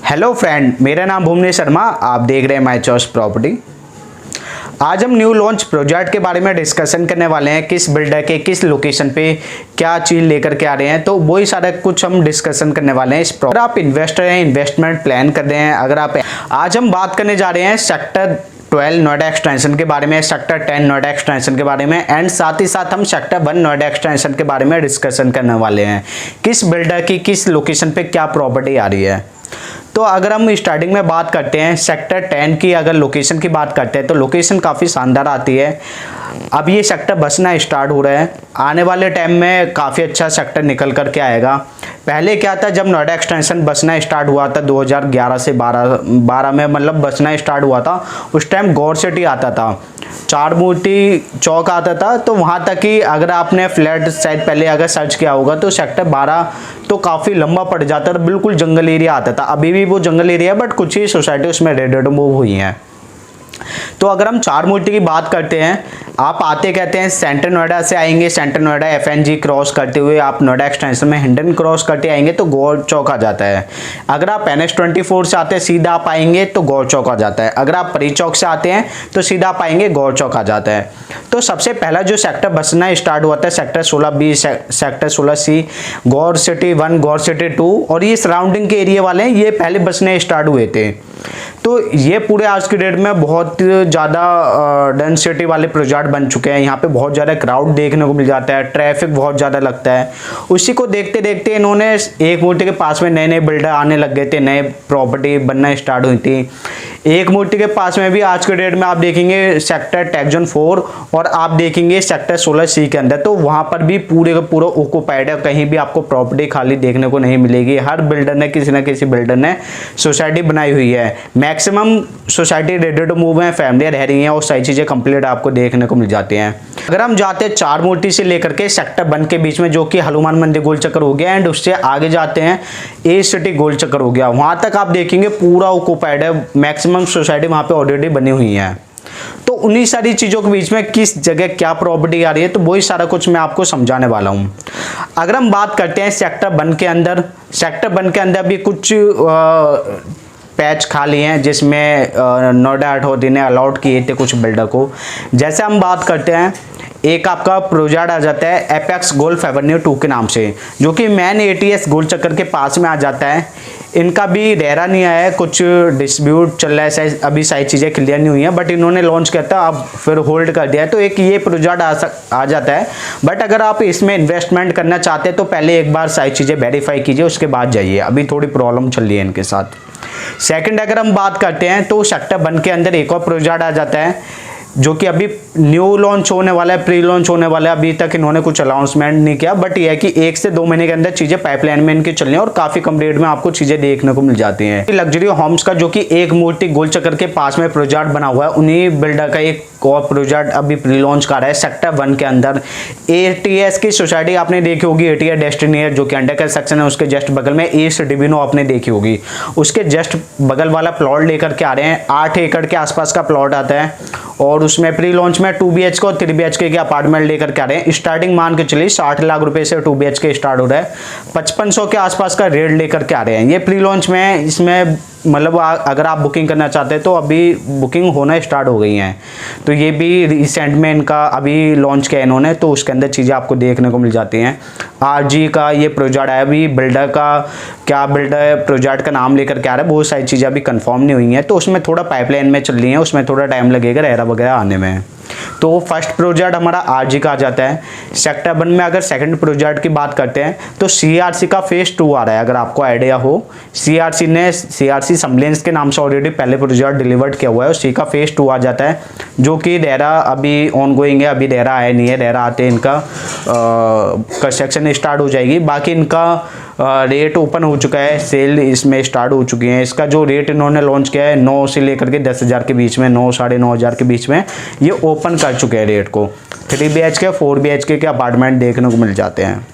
Hello friend, मेरा नाम भुवनेश शर्मा। आप देख रहे हैं माय चॉइस प्रॉपर्टी। आज हम न्यू लॉन्च प्रोजेक्ट के बारे में डिस्कशन करने वाले हैं। किस बिल्डर के किस लोकेशन पे क्या चीज़ लेकर के आ रहे हैं, तो वही सारा कुछ हम डिस्कशन करने वाले हैं। अगर आप इन्वेस्टर हैं, इन्वेस्टमेंट प्लान कर रहे हैं, अगर आप आज हम बात करने जा रहे हैं सेक्टर 12 नोएडा एक्सटेंशन के बारे में, सेक्टर 10 नोएडा एक्सटेंशन के बारे में, एंड साथ ही साथ हम सेक्टर 1 नोएडा एक्सटेंशन के बारे में डिस्कशन करने वाले हैं। किस बिल्डर की किस लोकेशन पे क्या प्रॉपर्टी आ रही है। तो अगर हम स्टार्टिंग में बात करते हैं सेक्टर 10 की, अगर लोकेशन की बात करते हैं तो लोकेशन काफ़ी शानदार आती है। अब ये सेक्टर बसना स्टार्ट हो रहा है, आने वाले टाइम में काफ़ी अच्छा सेक्टर निकल करके आएगा। पहले क्या था, जब नोएडा एक्सटेंशन बसना स्टार्ट हुआ था 2011 से 12 में, मतलब बसना स्टार्ट हुआ था, उस टाइम गौर सिटी आता था, चार मूर्ति चौक आता था। तो वहाँ तक ही अगर आपने फ्लैट शायद पहले अगर सर्च किया होगा तो सेक्टर 12 तो काफ़ी लंबा पड़ जाता था, बिल्कुल जंगल एरिया आता था। अभी भी वो जंगल एरिया है, बट कुछ ही सोसाइटी उसमें रेड मूव हुई हैं। तो अगर हम चार मूर्ति की बात करते हैं, आप आते कहते हैं सेंटर नोएडा से आएंगे, सेंटर नोएडा FNG क्रॉस करते हुए आप नोएडा एक्सटेंशन में हिंडन क्रॉस करते आएंगे तो गौर चौक आ जाता है। अगर आप NH24 से आते हैं सीधा आप आएंगे तो गौर चौक आ जाता है। अगर आप परी चौक से आते हैं तो सीधा आप आएंगे गौर चौक आ जाता है। तो सबसे पहला जो सेक्टर बसना स्टार्ट हुआ था सेक्टर 16B, सेक्टर 16C, गौर सिटी 1, गौर सिटी 2 और ये सराउंडिंग के एरिया वाले हैं, ये पहले बसने स्टार्ट हुए थे। तो ये पूरे आज की डेट में बहुत ज़्यादा डेंसिटी वाले प्रोजेक्ट बन चुके हैं। यहाँ पे बहुत ज़्यादा क्राउड देखने को मिल जाता है, ट्रैफिक बहुत ज़्यादा लगता है। उसी को देखते देखते इन्होंने एक मूर्ति के पास में नए नए बिल्डर आने लग गए थे, नए प्रॉपर्टी बनना स्टार्ट हुई थी। एक मूर्ति के पास में भी आज के डेट में आप देखेंगे सेक्टर टेक जोन 4 और आप देखेंगे सेक्टर 16C के अंदर, तो वहाँ पर भी पूरे का पूरा ऑक्यूपाइड है, कहीं भी आपको प्रॉपर्टी खाली देखने को नहीं मिलेगी। हर बिल्डर ने किसी न किसी बिल्डर ने सोसाइटी बनाई हुई है। Maximum society ready to move है, फैमिली रह रही हैं और सारी चीज़ें कंप्लीट आपको देखने को मिल जाती हैं। अगर हम जाते हैं चार मूर्ति से लेकर के सेक्टर 1 के बीच में, जो कि हनुमान मंदिर गोल चक्कर हो गया, एंड उससे आगे जाते हैं ए सिटी गोल चक्कर हो गया, वहाँ तक आप देखेंगे पूरा ऑक्यूपाइड है। मैक्सिमम सोसाइटी वहाँ पे ऑलरेडी बनी हुई है। तो उन्हीं सारी चीज़ों के बीच में किस जगह क्या प्रॉपर्टी आ रही है, तो वही सारा कुछ मैं आपको समझाने वाला हूँ। अगर हम बात करते हैं सेक्टर 1 के अंदर, सेक्टर 1 के अंदर भी कुछ पैच खाली हैं जिसमें नोएडा अथॉरिटी ने अलॉट किए थे कुछ बिल्डर को। जैसे हम बात करते हैं, एक आपका प्रोजेक्ट आ जाता है एपेक्स गोल्फ एवेन्यू 2 के नाम से, जो कि मैन ATS गोल चक्कर के पास में आ जाता है। इनका भी रेरा नहीं आया है, कुछ डिस्प्यूट चल रहा है, अभी सारी चीज़ें क्लियर नहीं हुई हैं, बट इन्होंने लॉन्च किया था, अब फिर होल्ड कर दिया है। तो एक ये प्रोजेक्ट आ जाता है, बट अगर आप इसमें इन्वेस्टमेंट करना चाहते हैं तो पहले एक बार सारी चीज़ें वेरीफाई कीजिए, उसके बाद जाइए। अभी थोड़ी प्रॉब्लम चल रही है इनके साथ। सेकंड अगर हम बात करते हैं तो सेक्टर 1 के अंदर एक और प्रोजेक्ट आ जाता है, जो कि अभी न्यू लॉन्च होने वाला है, प्री लॉन्च होने वाला है। अभी तक इन्होंने कुछ अनाउंसमेंट नहीं किया, बट यह है कि 1 से 2 महीने के अंदर चीज़ें पाइपलाइन में इनकी चल रही हैं और काफ़ी कम रेट में आपको चीज़ें देखने को मिल जाती हैं। लग्जरी होम्स का जो कि एक मूर्ति गोल चक्कर के पास में प्रोजेक्ट बना हुआ है, उन्हीं बिल्डर का एक और प्रोजेक्ट अभी प्री लॉन्च कर रहा है सेक्टर 1 के अंदर। ATS की सोसाइटी आपने देखी होगी, ATS डेस्टिनी, जो कि अंडर कंस्ट्रक्शन है, उसके जस्ट बगल में ईस्ट डिविनो आपने देखी होगी, उसके जस्ट बगल वाला प्लॉट लेकर के आ रहे हैं। 8 एकड़ के आसपास का प्लॉट आता है और उसमें प्री लॉन्च में 2 BHK और 3 BHK के अपार्टमेंट लेकर के आ रहे हैं। स्टार्टिंग मान के चलिए 60 लाख रुपए से 2 BHK स्टार्ट हो रहा है, 5500 के आसपास का रेट लेकर के आ रहे हैं। ये प्री लॉन्च में, इसमें मतलब अगर आप बुकिंग करना चाहते हैं तो अभी बुकिंग होना स्टार्ट हो गई हैं। तो ये भी रिसेंट में इनका अभी लॉन्च किया इन्होंने, तो उसके अंदर चीज़ें आपको देखने को मिल जाती हैं। RG का ये प्रोजेक्ट है, अभी बिल्डर का क्या बिल्डर प्रोजेक्ट का नाम लेकर के आ रहा है, बहुत सारी चीज़ें अभी कंफर्म नहीं हुई हैं, तो उसमें थोड़ा पाइपलाइन में चल रही है, उसमें थोड़ा टाइम लगेगा रेरा वगैरह आने में। तो फर्स्ट प्रोजेक्ट हमारा RG का आ जाता है। सेक्टर 1 में अगर सेकंड प्रोजेक्ट की बात करते हैं तो CRC का फेज 2 आ रहा है। अगर आपको आइडिया हो, CRC सम्बलेंस के नाम से ऑलरेडी पहले प्रोजेक्ट डिलीवर्ड किया हुआ है, उसी का फेज 2 आ जाता है, जो कि रेरा अभी ऑन गोइंग है, अभी रेरा आया नहीं है। रेरा आते इनका कंस्ट्रक्शन स्टार्ट हो जाएगी। बाकी इनका रेट ओपन हो चुका है, सेल इसमें स्टार्ट हो चुकी है। इसका जो रेट इन्होंने लॉन्च किया है 9 से लेकर के 10,000 के बीच में, 9 साढ़े 9 हज़ार के बीच में ये ओपन कर चुके हैं रेट को। 3 BHK 4 BHK के अपार्टमेंट देखने को मिल जाते हैं।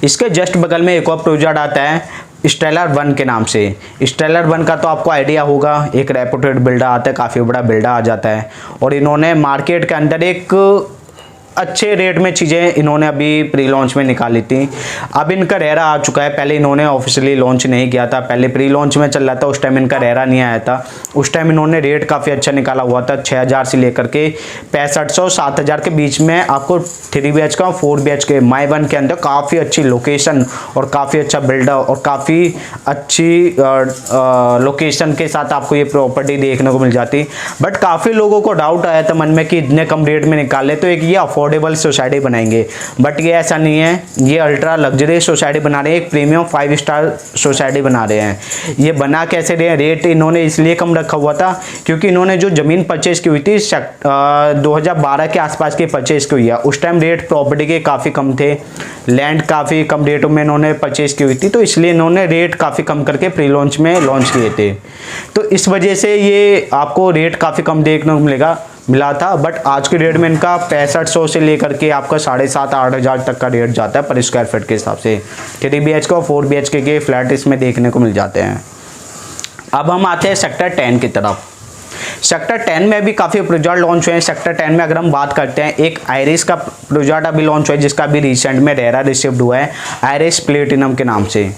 इसके जस्ट बगल में एक और प्रोजेक्ट आता है स्टेलर 1 के नाम से। स्टेलर 1 का तो आपको आइडिया होगा, एक रेपुटेड बिल्डर आता है, काफ़ी बड़ा बिल्डर आ जाता है, और इन्होंने मार्केट के अंदर एक अच्छे रेट में चीज़ें इन्होंने अभी प्री लॉन्च में निकाली थी। अब इनका रेरा आ चुका है, पहले इन्होंने ऑफिशियली लॉन्च नहीं किया था, पहले प्री लॉन्च में चल रहा था, उस टाइम इनका रेरा नहीं आया था। उस टाइम इन्होंने रेट काफ़ी अच्छा निकाला हुआ था, 6000 से लेकर के 6500 7000 के बीच में आपको 3 BHK 4 BHK माई वन के अंदर काफ़ी अच्छी लोकेशन और काफ़ी अच्छा बिल्डर और काफ़ी अच्छी लोकेशन के साथ आपको ये प्रॉपर्टी देखने को मिल जाती। बट काफ़ी लोगों को डाउट आया था मन में कि इतने कम रेट में निकाले तो एक ये अफोर्डेबल सोसाइटी बनाएंगे, बट ये ऐसा नहीं है। ये अल्ट्रा लग्जरी सोसाइटी बना रहे हैं, एक प्रीमियम 5 स्टार सोसाइटी बना रहे हैं। ये बना कैसे रहे हैं, रेट इन्होंने इसलिए कम रखा हुआ था क्योंकि इन्होंने जो ज़मीन परचेज की हुई थी 2012 के आसपास की परचेज की हुई है। उस टाइम रेट प्रॉपर्टी के काफ़ी कम थे, लैंड काफ़ी कम रेटों में इन्होंने परचेज की हुई थी, तो इसलिए इन्होंने रेट काफ़ी कम करके प्री लॉन्च में लॉन्च किए थे। तो इस वजह से ये आपको रेट काफ़ी कम देखने को मिला था। बट आज के डेट में इनका 6500 से लेकर के आपका 7,500-8,000 तक का रेट जाता है पर स्क्वायर फीट के हिसाब से। 3 BHK और 4 BHK के फ्लैट इसमें देखने को मिल जाते हैं। अब हम आते हैं सेक्टर 10 की तरफ। सेक्टर 10 में भी काफ़ी प्रोजेक्ट लॉन्च हुए हैं। सेक्टर 10 में अगर हम बात करते हैं, एक आयरिस का प्रोजेक्ट अभी लॉन्च हुआ है जिसका अभी रिसेंट में रेरा रिसीव्ड हुआ है आयरिस प्लेटिनम के नाम से।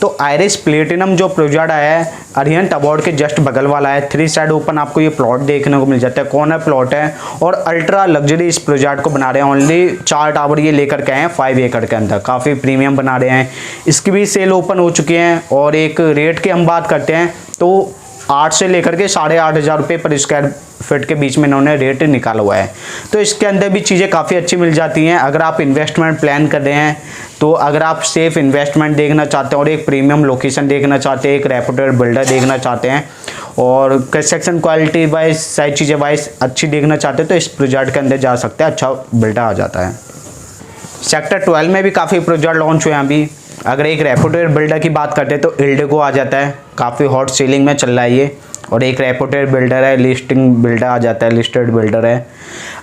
तो आयरिस प्लेटिनम जो प्रोजेक्ट आया है अरिहंत अवार्ड के जस्ट बगल वाला है। 3 साइड ओपन आपको ये प्लॉट देखने को मिल जाता है, कॉर्नर प्लॉट है और अल्ट्रा लग्जरी इस प्रोजेक्ट को बना रहे हैं। ओनली 4 टावर ये लेकर के आए हैं 5 एकड़ के अंदर, काफ़ी प्रीमियम बना रहे हैं। इसकी भी सेल ओपन हो चुकी हैं और एक रेट की हम बात करते हैं तो 8 से लेकर के 8,500 रुपये पर स्क्वायर फीट के बीच में इन्होंने रेट निकाला हुआ है। तो इसके अंदर भी चीज़ें काफ़ी अच्छी मिल जाती हैं अगर आप इन्वेस्टमेंट प्लान कर रहे हैं। तो अगर आप सेफ इन्वेस्टमेंट देखना चाहते हैं और एक प्रीमियम लोकेशन देखना चाहते हैं, एक रेपुटेड बिल्डर देखना चाहते हैं और कंस्ट्रक्शन क्वालिटी वाइज सारी चीज़ें वाइज अच्छी देखना चाहते हैं तो इस प्रोजेक्ट के अंदर जा सकते हैं, अच्छा बिल्डर आ जाता है। सेक्टर 12 में भी काफ़ी प्रोजेक्ट लॉन्च हुए हैं अभी। अगर एक रेपुटेड बिल्डर की बात करते हैं तो इल्डिगो आ जाता है, काफ़ी हॉट सेलिंग में चल रहा है ये, और एक रेपुटेड बिल्डर है, लिस्टिंग बिल्डर आ जाता है, लिस्टेड बिल्डर है।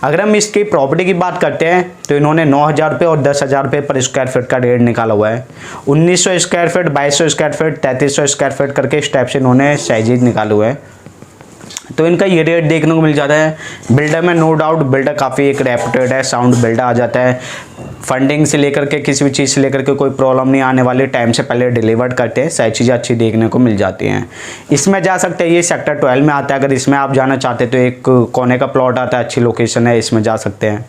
अगर हम इसकी प्रॉपर्टी की बात करते हैं तो इन्होंने 9,000 रुपये और 10,000 रुपये पर स्क्वायर फीट का रेट निकाला हुआ है। 1900 square feet, 2200 square feet, 3300 square feet करके इस टाइप से इन्होंने साइजेज निकाले हुए हैं। तो इनका ये रेट देखने को मिल जाता है। बिल्डर में नो डाउट बिल्डर काफ़ी एक रेपुटेड है, साउंड बिल्डर आ जाता है। फंडिंग से लेकर के किसी भी चीज़ से लेकर के कोई प्रॉब्लम नहीं आने वाली, टाइम से पहले डिलीवर्ड करते हैं, सारी चीज़ें अच्छी देखने को मिल जाती हैं। इसमें जा सकते हैं, ये सेक्टर 12 में आता है। अगर इसमें आप जाना चाहते हैं तो एक कोने का प्लॉट आता है, अच्छी लोकेशन है, इसमें जा सकते हैं।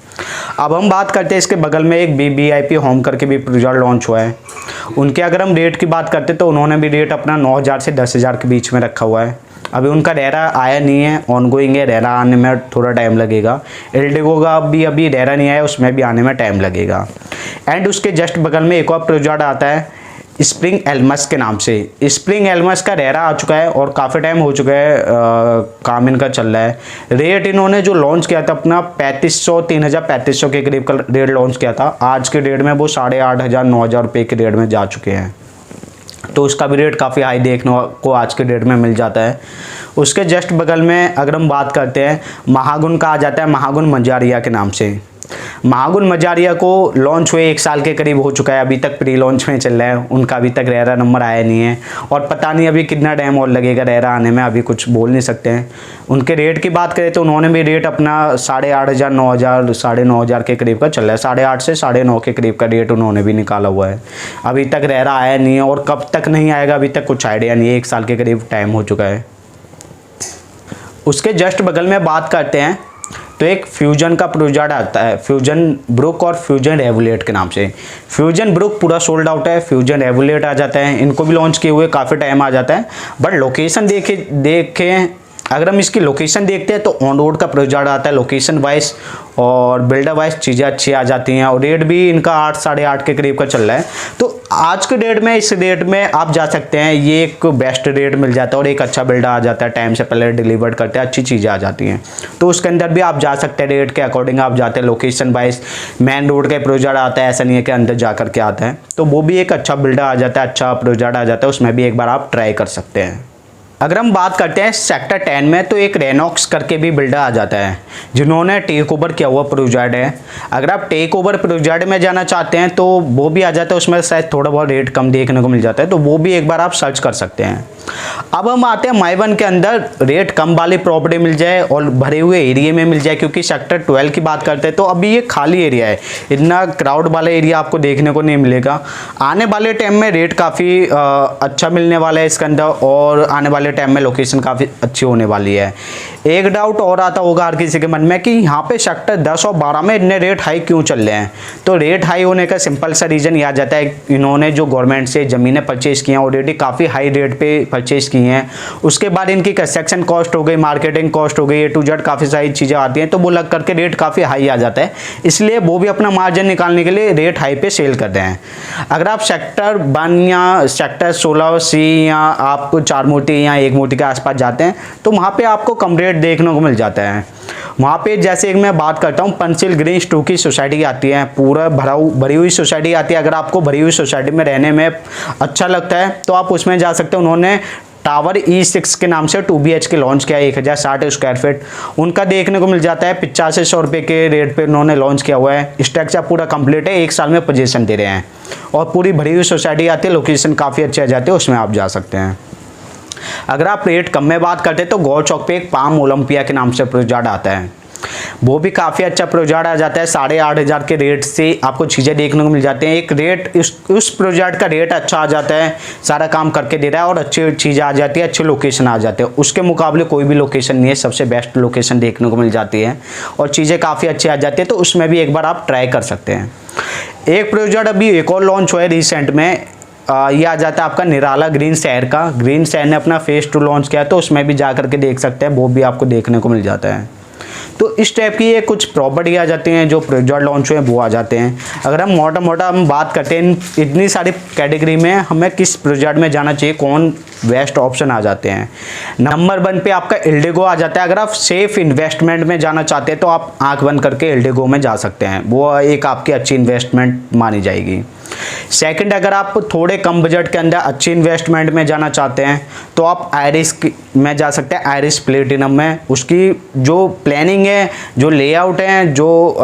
अब हम बात करते हैं इसके बगल में एक BBIP होम करके भी प्रोजेक्ट लॉन्च हुआ है। उनके अगर हम रेट की बात करते हैं तो उन्होंने भी रेट अपना 9,000 से 10,000 के बीच में रखा हुआ है। अभी उनका रेरा आया नहीं है, ऑनगोइंग है, रेरा आने में थोड़ा टाइम लगेगा। इल्डिगो का भी अभी रेरा नहीं आया, उसमें भी आने में टाइम लगेगा। एंड उसके जस्ट बगल में एक और प्रोजेक्ट आता है स्प्रिंग एल्मस के नाम से। स्प्रिंग एल्मस का रेरा आ चुका है और काफ़ी टाइम हो चुका है, काम इनका चल रहा है। रेट इन्होंने जो लॉन्च किया था अपना 3,500 के करीब का रेट लॉन्च किया था। आज के डेट में वो 8,500 9,000 रुपये के रेट में जा चुके हैं। तो उसका भी रेट काफ़ी हाई देखने को आज के डेट में मिल जाता है। उसके जस्ट बगल में अगर हम बात करते हैं, महागुन का आ जाता है, महागुन मंजारिया के नाम से। महागुन मंजारिया को लॉन्च हुए 1 साल के करीब हो चुका है, अभी तक प्री लॉन्च में चल रहा है। उनका अभी तक रेरा नंबर आया नहीं है और पता नहीं अभी कितना टाइम और लगेगा रेरा आने में, अभी कुछ बोल नहीं सकते हैं। उनके रेट की बात करें तो उन्होंने भी रेट अपना 8,500 9,000 9,500 के करीब का चल रहा है। 8,500 से 9,500 के करीब का रेट उन्होंने भी निकाला हुआ है। अभी तक रेरा आया नहीं है और कब तक नहीं आएगा अभी तक कुछ आइडिया नहीं है, 1 साल के करीब टाइम हो चुका है। उसके जस्ट बगल में बात करते हैं तो एक फ्यूजन का प्रोजेक्ट आता है, फ्यूजन ब्रुक और फ्यूजन रेवुलेट के नाम से। फ्यूजन ब्रुक पूरा सोल्ड आउट है, फ्यूजन रेवुलेट आ जाता है। इनको भी लॉन्च किए हुए काफ़ी टाइम आ जाता है। बट लोकेशन देखें अगर हम इसकी लोकेशन देखते हैं तो ऑन रोड का प्रोजेक्ट आता है लोकेशन वाइज, और बिल्डर वाइज चीज़ें अच्छी आ जाती हैं और रेट भी इनका 8 8.5 के करीब का चल रहा है। तो आज के डेट में इस रेट में आप जा सकते हैं, ये एक बेस्ट रेट मिल जाता है और एक अच्छा बिल्डर आ जाता है, टाइम से पहले डिलीवर्ड करते हैं, अच्छी चीज़ें आ जाती हैं। तो उसके अंदर भी आप जा सकते हैं, रेट के अकॉर्डिंग आप जाते हैं, लोकेशन वाइज। मेन रोड का प्रोजेक्ट आता है, ऐसा नहीं है कि अंदर जा करके आता है। तो वो भी एक अच्छा बिल्डर आ जाता है, अच्छा प्रोजेक्ट आ जाता है, उसमें भी एक बार आप ट्राई कर सकते हैं। अगर हम बात करते हैं सेक्टर 10 में, तो एक रेनॉक्स करके भी बिल्डर आ जाता है जिन्होंने टेक ओवर किया हुआ प्रोजेक्ट है। अगर आप टेक ओवर प्रोजेक्ट में जाना चाहते हैं तो वो भी आ जाता है, उसमें शायद थोड़ा बहुत रेट कम देखने को मिल जाता है, तो वो भी एक बार आप सर्च कर सकते हैं। अब हम आते हैं माई वन के अंदर, रेट कम वाली प्रॉपर्टी मिल जाए और भरे हुए एरिया में मिल जाए, क्योंकि सेक्टर 12 की बात करते हैं तो अभी ये खाली एरिया है, इतना क्राउड वाला एरिया आपको देखने को नहीं मिलेगा। आने वाले टाइम में रेट काफ़ी अच्छा मिलने वाला है इसके अंदर, और आने वाले टाइम में लोकेशन काफ़ी अच्छी होने वाली है। एक डाउट और आता होगा हर किसी के मन में कि यहाँ पे सेक्टर 10 और 12 में इतने रेट हाई क्यों चल रहे हैं। तो रेट हाई होने का सिंपल सा रीज़न यह आ जाता है, इन्होंने जो गवर्नमेंट से ज़मीनें परचेज की हैं ऑलरेडी काफ़ी हाई रेट पे परचेज की हैं, उसके बाद इनकी कंस्ट्रक्शन कॉस्ट हो गई, मार्केटिंग कॉस्ट हो गई, A to Z काफ़ी सारी चीज़ें आती हैं, तो वो लग करके रेट काफ़ी हाई आ जाता है, इसलिए वो भी अपना मार्जिन निकालने के लिए रेट हाई पे सेल करते हैं। अगर आप सेक्टर 1 या सेक्टर 16C या आप 4 मूर्ति या 1 मूर्ति के आसपास जाते हैं तो वहाँ पे आपको कम रेट देखने को मिल जाता है। वहाँ पे जैसे एक मैं बात करता हूँ, पंचशील ग्रीन्स 2 की सोसाइटी आती है, पूरा भरी हुई सोसाइटी आती है। अगर आपको भरी हुई सोसाइटी में रहने में अच्छा लगता है तो आप उसमें जा सकते हैं। उन्होंने टावर E6 के नाम से 2 BHK लॉन्च किया है, 1060 स्क्वायर फीट उनका देखने को मिल जाता है। 8500 रुपये के रेट पे उन्होंने लॉन्च किया हुआ है। स्ट्रक्चर पूरा कंप्लीट है, 1 साल में पोजीशन दे रहे हैं और पूरी भरी हुई सोसाइटी आती है, लोकेशन काफ़ी अच्छी आ जाती है, उसमें आप जा सकते हैं। अगर आप रेट कम में बात करते हैं तो गौर चौक पे एक पाम ओलंपिया के नाम से प्रोजेक्ट आता है, वो भी काफ़ी अच्छा प्रोजेक्ट आ जाता है। 8,500 के रेट से आपको चीज़ें देखने को मिल जाती हैं। एक रेट उस प्रोजेक्ट का रेट अच्छा आ जाता है, सारा काम करके दे रहा है और अच्छी चीज़ें आ जाती है, अच्छी लोकेशन आ जाते हैं। उसके मुकाबले कोई भी लोकेशन नहीं है, सबसे बेस्ट लोकेशन देखने को मिल जाती है और चीज़ें काफ़ी अच्छी आ जाती है, तो उसमें भी एक बार आप ट्राई कर सकते हैं। एक प्रोजेक्ट अभी एक और लॉन्च हुआ है रिसेंट में, ये आ जाता है आपका निराला ग्रीन शहर का। ग्रीन शहर ने अपना फेज 2 लॉन्च किया है, तो उसमें भी जा करके देख सकते हैं, वो भी आपको देखने को मिल जाता है। तो इस टाइप की ये कुछ प्रॉपर्टी आ जाती हैं जो प्रोजेक्ट लॉन्च हुए वो आ जाते हैं। अगर हम मोटा हम बात करते हैं इतनी सारी कैटेगरी में हमें किस प्रोजेक्ट में जाना चाहिए, कौन बेस्ट ऑप्शन आ जाते हैं। नंबर 1 पे आपका एल्डिगो आ जाता है। अगर आप सेफ इन्वेस्टमेंट में जाना चाहते हैं तो आप आंख बंद करके एल्डिगो में जा सकते हैं, वो एक आपकी अच्छी इन्वेस्टमेंट मानी जाएगी। सेकंड, अगर आप थोड़े कम बजट के अंदर अच्छी इन्वेस्टमेंट में जाना चाहते हैं तो आप आइरिस में जा सकते हैं, आइरिस प्लेटिनम में। उसकी जो प्लानिंग है, जो लेआउट है, जो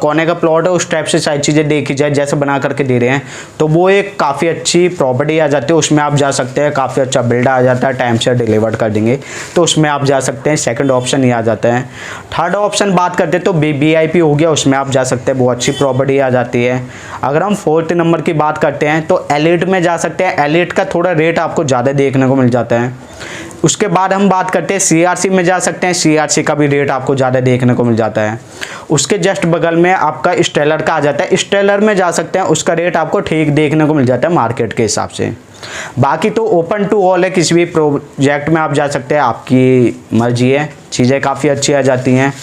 कोने का प्लॉट है, उस टाइप से सारी चीज़ें देखी जाए जैसे बना करके दे रहे हैं, तो वो एक काफ़ी अच्छी प्रॉपर्टी आ जाती है, उसमें आप जा सकते हैं। काफ़ी अच्छा बिल्ड आ जाता है, टाइम से डिलीवर कर देंगे, तो उसमें आप जा सकते हैं। सेकंड ऑप्शन ये आ जाता है। थर्ड ऑप्शन बात करते हैं तो BBIP हो गया, उसमें आप जा सकते हैं, वो अच्छी प्रॉपर्टी आ जाती है। अगर हम 4th नंबर की बात करते हैं तो एलिट में जा सकते हैं। एलिट का थोड़ा रेट आपको ज़्यादा देखने को मिल जाता है। उसके बाद हम बात करते हैं CRC में जा सकते हैं, CRC का भी रेट आपको ज़्यादा देखने को मिल जाता है। उसके जस्ट बगल में आपका स्टेलर का आ जाता है, स्टेलर में जा सकते हैं, उसका रेट आपको ठीक देखने को मिल जाता है मार्केट के हिसाब से। बाकी तो ओपन टू ऑल है, किसी भी प्रोजेक्ट में आप जा सकते हैं, आपकी मर्जी है, चीज़ें काफ़ी अच्छी आ जाती हैं।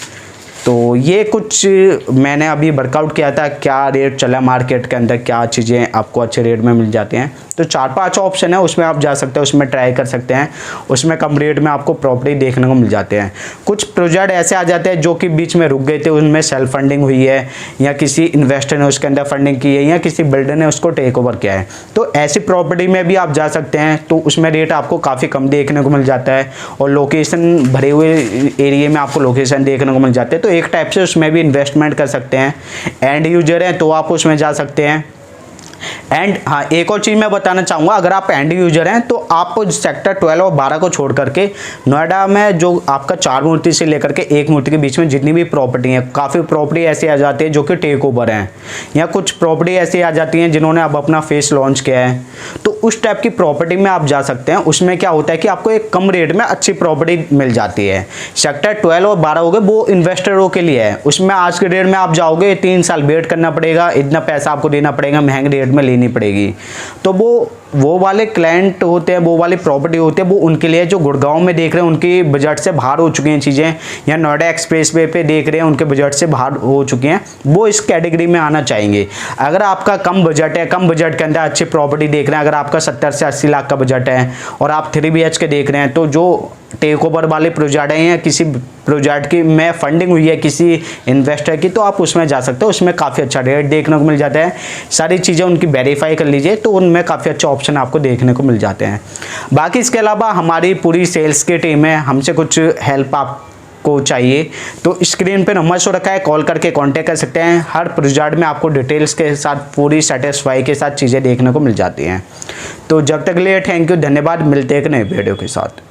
तो ये कुछ मैंने अभी वर्कआउट किया था, क्या रेट चला मार्केट के अंदर, क्या चीज़ें आपको अच्छे रेट में मिल जाती हैं। तो 4-5 ऑप्शन है, उसमें आप जा सकते हैं, उसमें ट्राई कर सकते हैं, उसमें कम रेट में आपको प्रॉपर्टी देखने को मिल जाते हैं। कुछ प्रोजेक्ट ऐसे आ जाते हैं जो कि बीच में रुक गए थे, उनमें सेल्फ फंडिंग हुई है या किसी इन्वेस्टर ने उसके अंदर फंडिंग की है या किसी बिल्डर ने उसको टेक ओवर किया है, तो ऐसी प्रॉपर्टी में भी आप जा सकते हैं। तो उसमें रेट आपको काफ़ी कम देखने को मिल जाता है और लोकेशन भरे हुए एरिया में आपको लोकेशन देखने को मिल जाते हैं, तो एक टाइप से उसमें भी इन्वेस्टमेंट कर सकते हैं। एंड यूजर हैं तो आप उसमें जा सकते हैं। एंड हाँ, एक और चीज़ मैं बताना चाहूँगा, अगर आप एंड यूजर हैं तो आप सेक्टर 12 और 12 को छोड़ करके नोएडा में जो आपका 4 मूर्ति से लेकर के 1 मूर्ति के बीच में जितनी भी प्रॉपर्टी है, काफ़ी प्रॉपर्टी ऐसी आ जाती है जो कि टेक ओवर हैं, या कुछ प्रॉपर्टी ऐसी आ जाती हैं जिन्होंने अब अपना फेस लॉन्च किया है, तो उस टाइप की प्रॉपर्टी में आप जा सकते हैं। उसमें क्या होता है कि आपको एक कम रेट में अच्छी प्रॉपर्टी मिल जाती है। सेक्टर 12 और 12 हो गए वो इन्वेस्टरों के लिए है, उसमें आज के डेट में आप जाओगे 3 साल वेट करना पड़ेगा, इतना पैसा आपको देना पड़ेगा, महंगे रेट में लेनी पड़ेगी। तो वो वाले क्लाइंट होते हैं, वो वाली प्रॉपर्टी होती है, वो उनके लिए जो गुड़गांव में देख रहे हैं उनकी बजट से बाहर हो चुकी हैं चीज़ें, या नोएडा एक्सप्रेस वे पे देख रहे हैं उनके बजट से बाहर हो चुकी हैं, वो इस कैटेगरी में आना चाहेंगे। अगर आपका कम बजट है, कम बजट के अंदर अच्छी प्रॉपर्टी देख रहे हैं, अगर आपका 70 से 80 लाख का बजट है और आप 3 BHK देख रहे हैं, तो जो टेक ओवर वाले प्रोजेक्ट हैं या किसी प्रोजेक्ट की में फंडिंग हुई है किसी इन्वेस्टर की, तो आप उसमें जा सकते हो। उसमें काफ़ी अच्छा रेट देखने को मिल जाता है, सारी चीज़ें उनकी वेरीफाई कर लीजिए, तो उनमें काफ़ी अच्छा ऑप्शन आपको देखने को मिल जाते हैं। बाकी इसके अलावा हमारी पूरी सेल्स की टीम है, हमसे कुछ हेल्प आपको चाहिए तो स्क्रीन पे नंबर शो रखा है, कॉल करके कांटेक्ट कर सकते हैं। हर प्रोजेक्ट में आपको डिटेल्स के साथ पूरी सेटिस्फाई के साथ चीज़ें देखने को मिल जाती हैं। तो जब तक के लिए थैंक यू, धन्यवाद, मिलते हैं एक नए वीडियो के साथ।